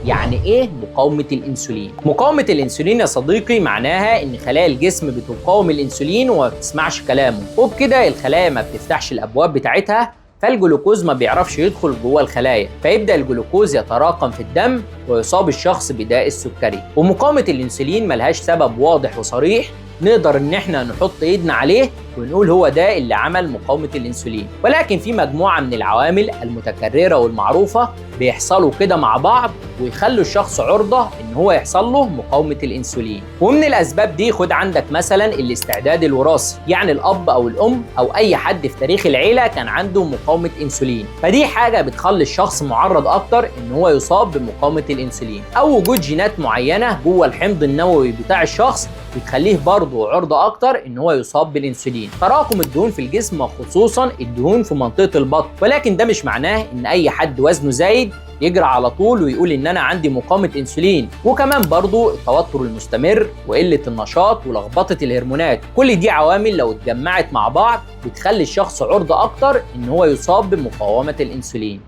يعني ايه مقاومة الانسولين؟ مقاومة الانسولين يا صديقي معناها ان خلايا الجسم بتقاوم الانسولين وما بتسمعش كلامه، وبكده الخلايا ما بتفتحش الابواب بتاعتها، فالجلوكوز ما بيعرفش يدخل جوه الخلايا، فيبدأ الجلوكوز يتراكم في الدم ويصاب الشخص بداء السكري. ومقاومة الانسولين ملهاش سبب واضح وصريح نقدر ان احنا نحط ايدنا عليه ونقول هو ده اللي عمل مقاومة الانسولين، ولكن في مجموعة من العوامل المتكررة والمعروفة بيحصلوا كده مع بعض ويخلوا الشخص عرضة ان هو يحصل له مقاومة الانسولين. ومن الاسباب دي خد عندك مثلا الاستعداد الوراثي، يعني الاب او الام او اي حد في تاريخ العيلة كان عنده مقاومة انسولين، فدي حاجة بتخلي الشخص معرض اكتر ان هو يصاب بمقاومة الانسولين. او وجود جينات معينة جوه الحمض النووي بتاع الشخص بتخليه برضه عرضة اكتر ان هو يصاب بالانسولين. تراكم الدهون في الجسم خصوصا الدهون في منطقة البطن، ولكن ده مش معناه ان اي حد وزنه زايد يجري على طول ويقول ان انا عندي مقاومة انسولين. وكمان برضو التوتر المستمر وقلة النشاط ولخبطة الهرمونات، كل دي عوامل لو اتجمعت مع بعض بتخلي الشخص عرضة اكتر ان هو يصاب بمقاومة الانسولين.